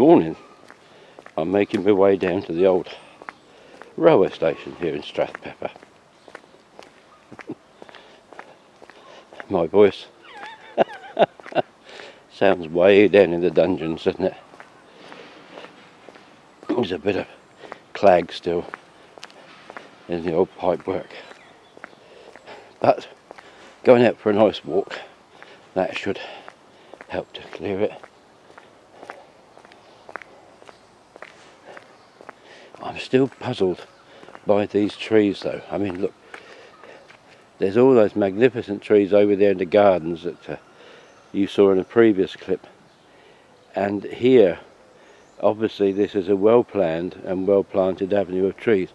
morning I'm making my way down to the old railway station here in Strathpeffer. My voice sounds way down in the dungeons, doesn't it? There's a bit of clag still in the old pipe work, but going out for a nice walk, that should help to clear it. I'm still puzzled by these trees though. I mean, look, there's all those magnificent trees over there in the gardens that you saw in a previous clip, and here obviously this is a well planned and well planted avenue of trees.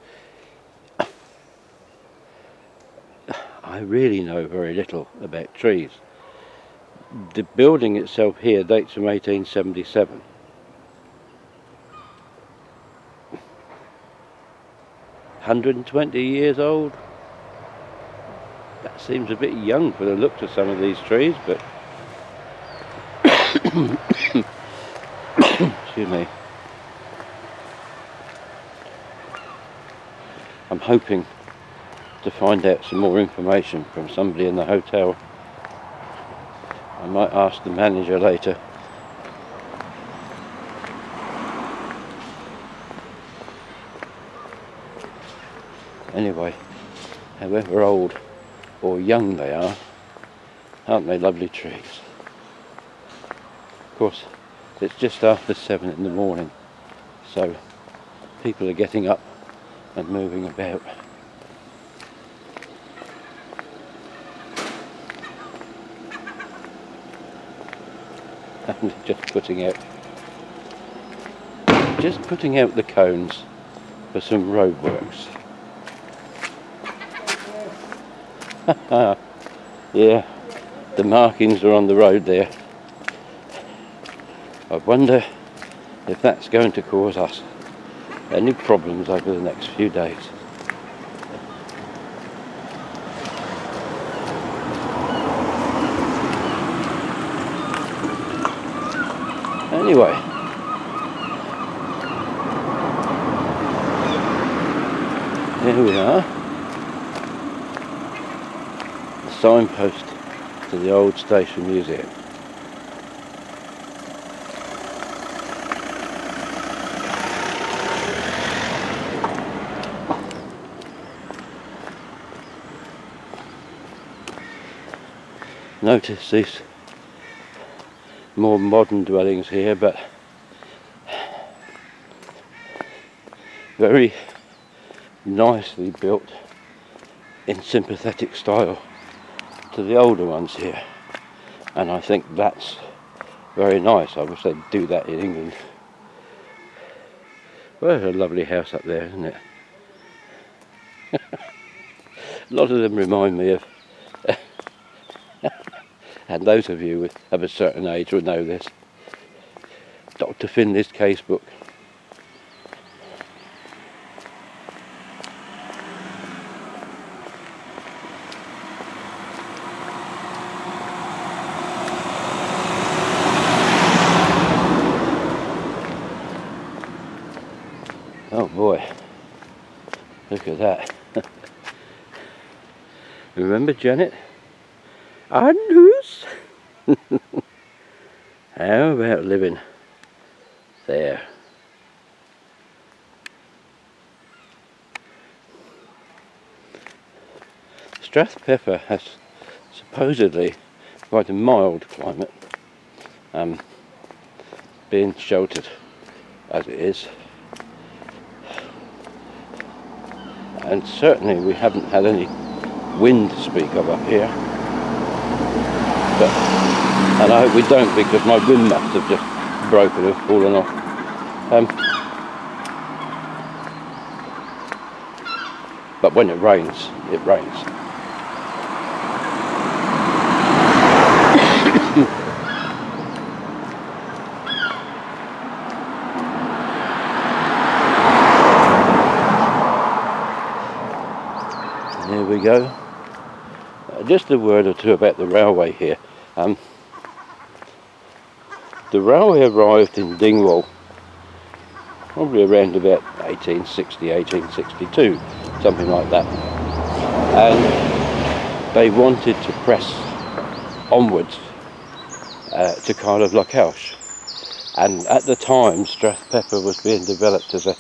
I really know very little about trees. The building itself here dates from 1877. $120 years old. That seems a bit young for the looks of some of these trees, but excuse me. I'm hoping to find out some more information from somebody in the hotel. I might ask the manager later. Anyway, however old or young they are, aren't they lovely trees? Of course, it's just after 7 in the morning, so people are getting up and moving about. And just putting out the cones for some roadworks. Yeah, the markings are on the road there. I wonder if that's going to cause us any problems over the next few days. Anyway, here we are. Signpost to the old station museum. Notice these more modern dwellings here, but very nicely built in sympathetic style to the older ones here, and I think that's very nice. I wish they'd do that in England. Well, there's a lovely house up there, isn't it? A lot of them remind me of and those of you of a certain age will know this, Dr. Finley's casebook. Oh boy, look at that. Remember Janet? Andrews? How about living there? Strathpeffer has supposedly quite a mild climate, being sheltered as it is. And certainly we haven't had any wind to speak of up here. But, and I hope we don't, because my wind must have just broken and fallen off. But when it rains, it rains. Here we go. Just a word or two about the railway here. The railway arrived in Dingwall probably around about 1860, 1862, something like that. And they wanted to press onwards to kind of Lochoush. And at the time, Strathpeffer was being developed as a...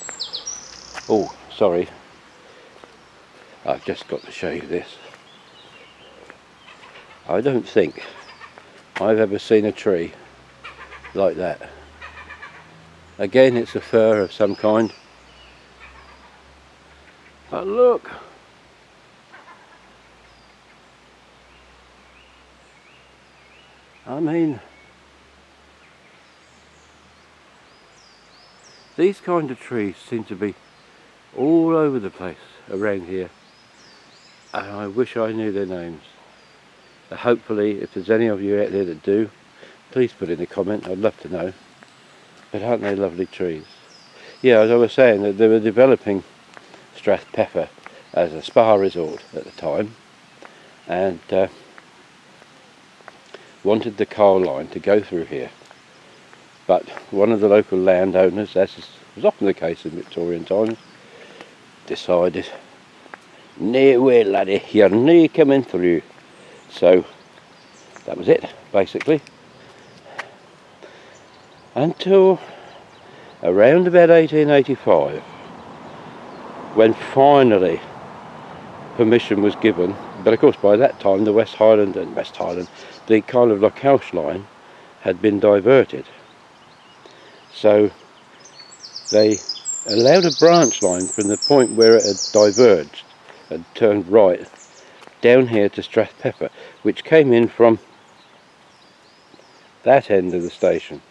Oh, sorry. I've just got to show you this. I don't think I've ever seen a tree like that. Again, it's a fir of some kind. But look! I mean, these kind of trees seem to be all over the place around here. And I wish I knew their names. Hopefully, if there's any of you out there that do, please put in a comment. I'd love to know. But aren't they lovely trees? Yeah, as I was saying, that they were developing Strathpeffer as a spa resort at the time, and wanted the coal line to go through here. But one of the local landowners, as was often the case in Victorian times, decided, "No way, laddie, you're no coming through." So that was it, basically. Until around about 1885, when finally permission was given. But of course by that time the West Highland, the kind of Lochoush line had been diverted. So they allowed a branch line from the point where it had diverged and turned right down here to Strathpeffer, which came in from that end of the station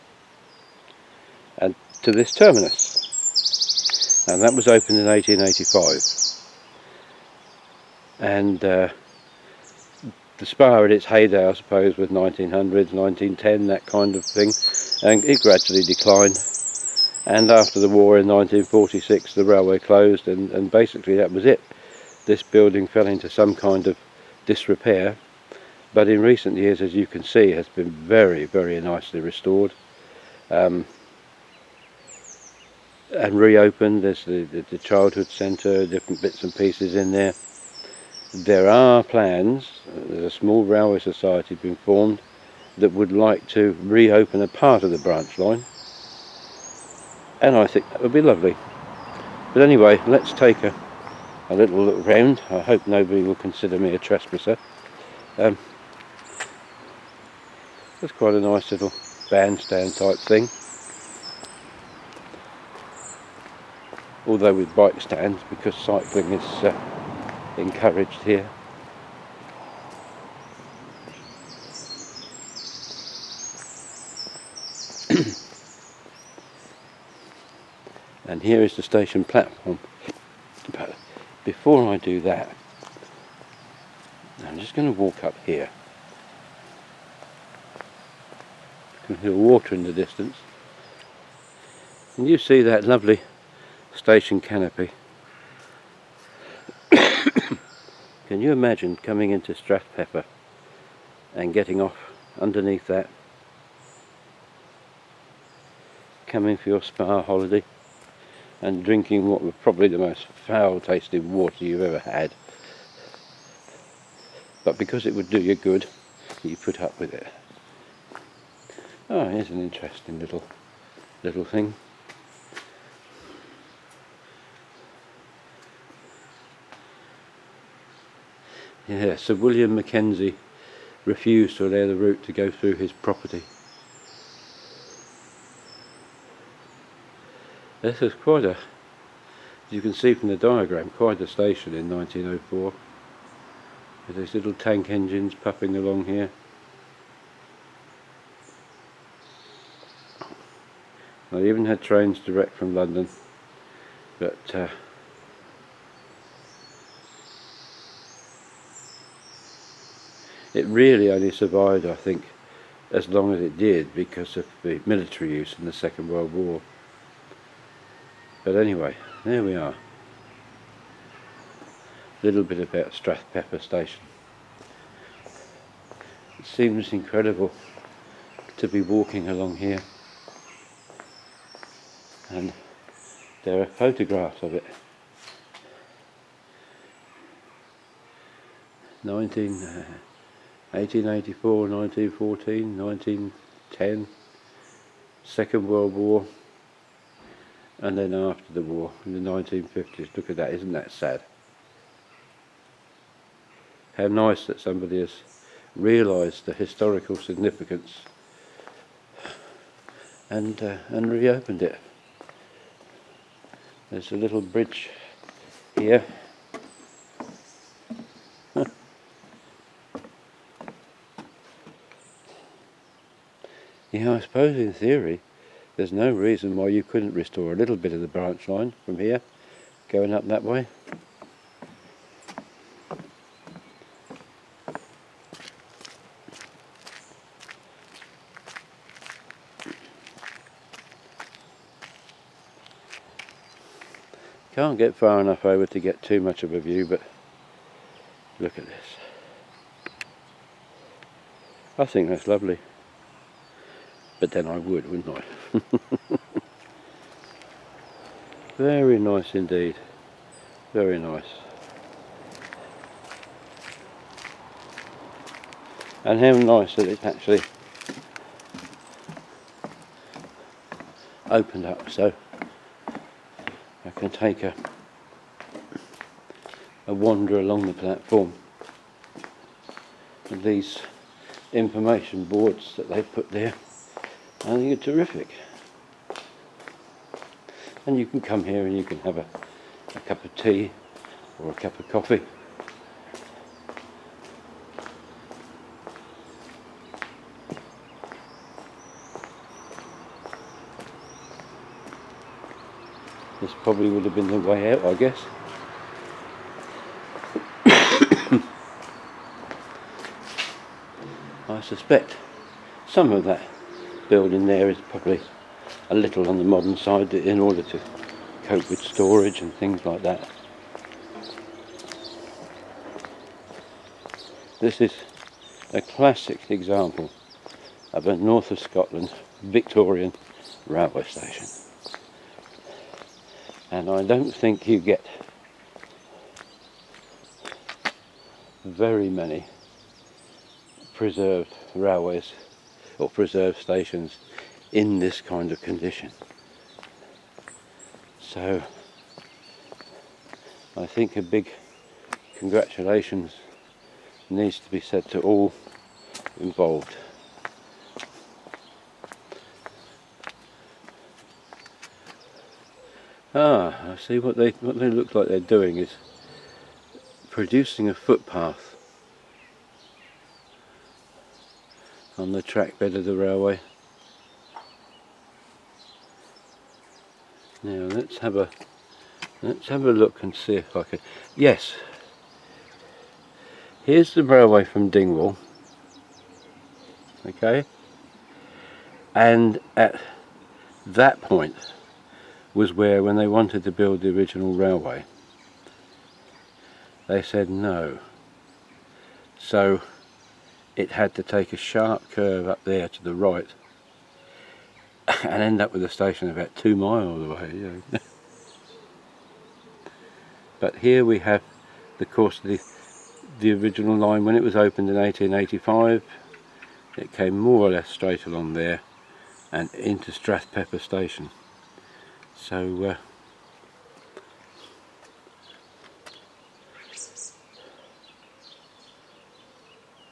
and to this terminus, and that was opened in 1885. And the spa at its heyday, I suppose, was 1900s, 1910, that kind of thing, and it gradually declined. And after the war in 1946 the railway closed, and basically that was it. This building fell into some kind of disrepair, but in recent years, as you can see, has been very, very nicely restored and reopened. There's the childhood centre, different bits and pieces in there. There are plans, there's a small railway society being formed that would like to reopen a part of the branch line, and I think that would be lovely. But anyway, let's take a little look round. I hope nobody will consider me a trespasser. It's quite a nice little bandstand type thing, although with bike stands, because cycling is encouraged here. And here is the station platform. But before I do that, I'm just going to walk up here. You can hear water in the distance, and you see that lovely station canopy. Can you imagine coming into Strathpeffer and getting off underneath that, coming for your spa holiday and drinking what was probably the most foul tasting water you've ever had, but because it would do you good, you put up with it. Oh, here's an interesting little thing. Yeah, Sir William Mackenzie refused to allow the route to go through his property. This is quite a, as you can see from the diagram, quite a station in 1904. With these little tank engines puffing along here. I even had trains direct from London, but it really only survived, I think, as long as it did because of the military use in the Second World War. But anyway, there we are. A little bit about Strathpeffer station. It seems incredible to be walking along here and There are photographs of it. 1884, 1914, 1910, Second World War, and then after the war in the 1950s. Look at that, isn't that sad? How nice that somebody has realised the historical significance and reopened it. There's a little bridge here. Yeah, I suppose in theory there's no reason why you couldn't restore a little bit of the branch line from here going up that way. Can't get far enough over to get too much of a view, but look at this. I think that's lovely. But then I would, wouldn't I? Very nice indeed. Very nice. And how nice that it's actually opened up so I can take a wander along the platform. And these information boards that they put there, I think are terrific. And you can come here and you can have a cup of tea or a cup of coffee. This probably would have been the way out, I guess. I suspect some of that building there is probably a little on the modern side in order to cope with storage and things like that. This is a classic example of a north of Scotland Victorian railway station. And I don't think you get very many preserved railways or preserved stations in this kind of condition. So I think a big congratulations needs to be said to all involved. I see what they look like they're doing is producing a footpath on the track bed of the railway. Now let's have a look and see if I can. Yes, here's the railway from Dingwall. Okay, and at that point was where, when they wanted to build the original railway, they said no. So it had to take a sharp curve up there to the right and end up with a station about 2 miles away. You know. But here we have the course of the original line. When it was opened in 1885, it came more or less straight along there and into Strathpeffer station. So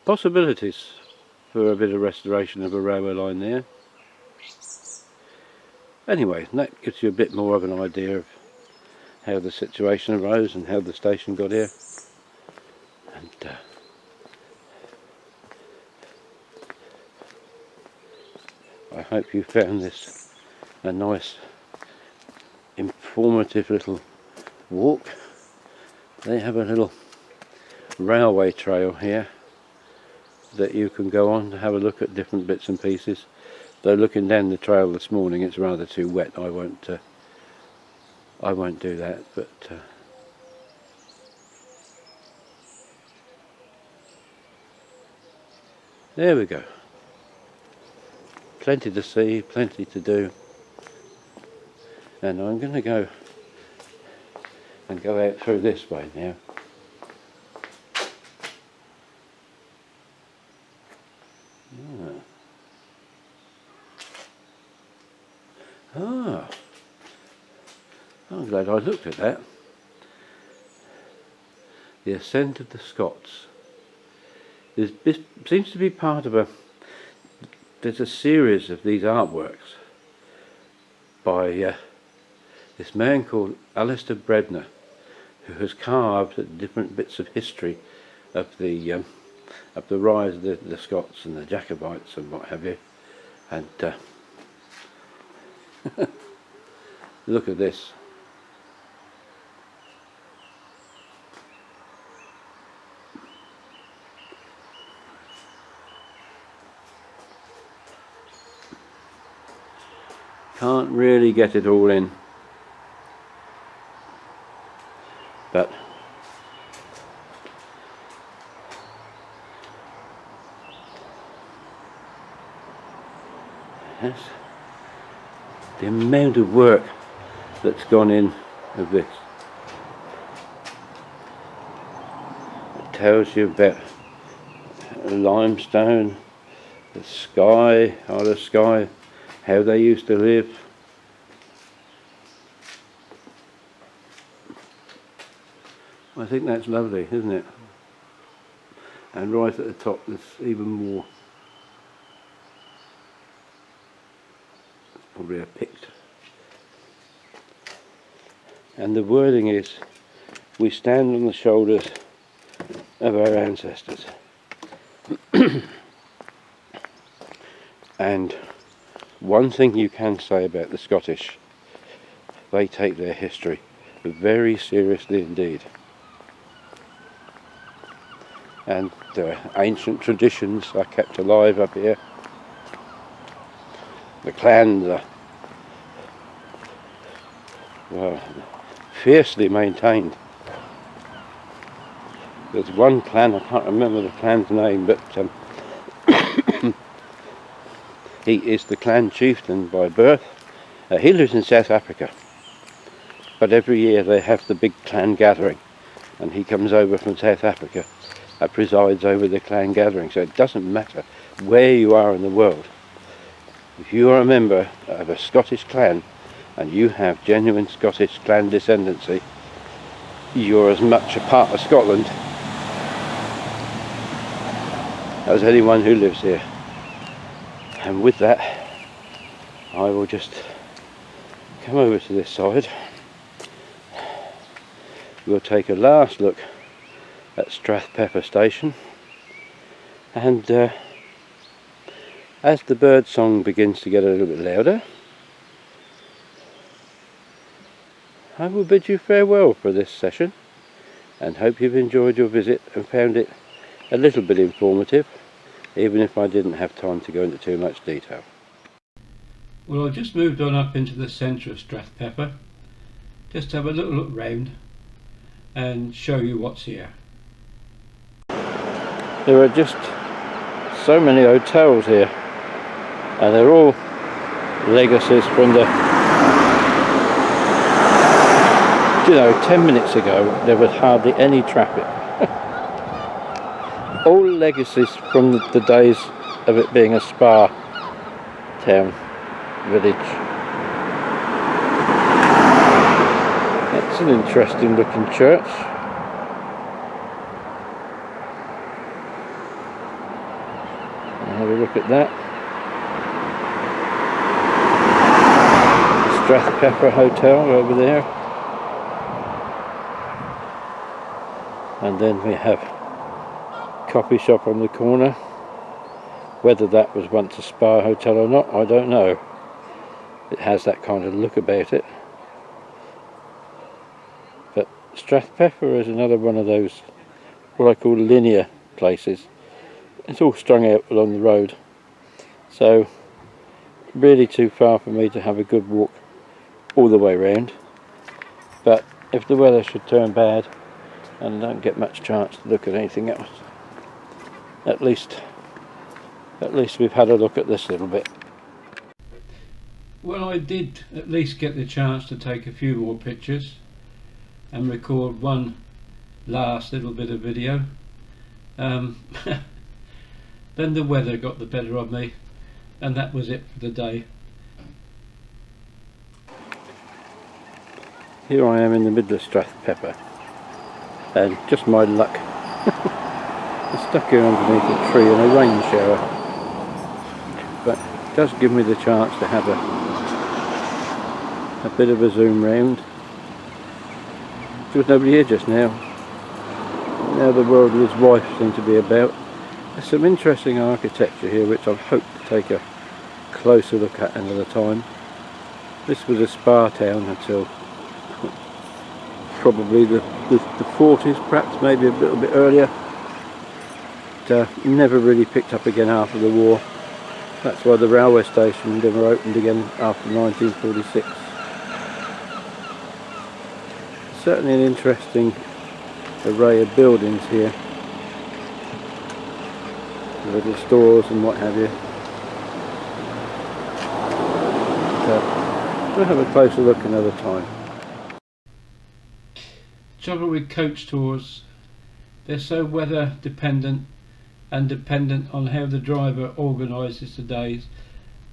possibilities for a bit of restoration of a railway line there. Anyway, that gives you a bit more of an idea of how the situation arose and how the station got here. And I hope you found this a nice, informative little walk. They have a little railway trail here that you can go on to have a look at different bits and pieces. Though looking down the trail this morning, it's rather too wet. I won't do that. But there we go. Plenty to see, plenty to do. And I'm going to go and go out through this way now. Ah, I'm glad I looked at that. The Ascent of the Scots. This seems to be part of there's a series of these artworks by this man called Alistair Bredner, who has carved different bits of history of the rise of the Scots and the Jacobites and what have you. And look at this. Can't really get it all in, but yes, the amount of work that's gone in of this. It tells you about limestone, the sky, Isle of Skye, how they used to live. I think that's lovely, isn't it? And right at the top there's even more. It's probably a Pict. And the wording is, "We stand on the shoulders of our ancestors." And one thing you can say about the Scottish, they take their history very seriously indeed. And ancient traditions are kept alive up here. The clans are fiercely maintained. There's one clan, I can't remember the clan's name, but he is the clan chieftain by birth. He lives in South Africa, but every year they have the big clan gathering, and he comes over from South Africa and presides over the clan gathering. So it doesn't matter where you are in the world. If you are a member of a Scottish clan and you have genuine Scottish clan descendancy, you're as much a part of Scotland as anyone who lives here. And with that, I will just come over to this side. We'll take a last look at Strathpeffer station, and as the bird song begins to get a little bit louder, I will bid you farewell for this session, and hope you've enjoyed your visit and found it a little bit informative, even if I didn't have time to go into too much detail. Well, I've just moved on up into the centre of Strathpeffer, just to have a little look round and show you what's here. There are just so many hotels here, and they're all legacies from the, 10 minutes ago there was hardly any traffic. All legacies from the days of it being a spa town, village. That's an interesting looking church. Have a look at that. Strathpeffer Hotel over there. And then we have coffee shop on the corner. Whether that was once a spa hotel or not, I don't know. It has that kind of look about it. But Strathpeffer is another one of those, what I call linear places. It's all strung out along the road, so really too far for me to have a good walk all the way round. But if the weather should turn bad and I don't get much chance to look at anything else, at least we've had a look at this little bit. Well, I did at least get the chance to take a few more pictures, and record one last little bit of video. Then the weather got the better of me, and that was it for the day. Here I am in the middle of Strathpeffer, and just my luck, I'm stuck here underneath a tree in a rain shower, but it does give me the chance to have a bit of a zoom round. There was nobody here just now. Now the world and his wife seem to be about. There's some interesting architecture here which I hope to take a closer look at another time. This was a spa town until probably the 40s, perhaps maybe a little bit earlier. But never really picked up again after the war. That's why the railway station never opened again after 1946. Certainly an interesting array of buildings here. Little stores and what have you. We'll have a closer look another time. Trouble with coach tours, they're so weather dependent and dependent on how the driver organises the days.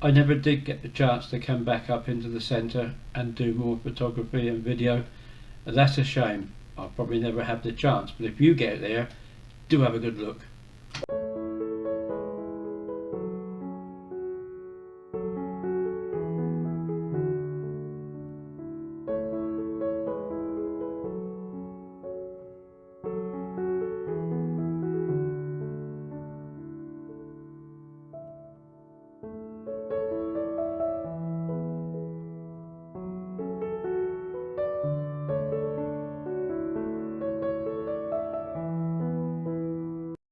I never did get the chance to come back up into the centre and do more photography and video. That's a shame. I'll probably never have the chance, but if you get there, do have a good look.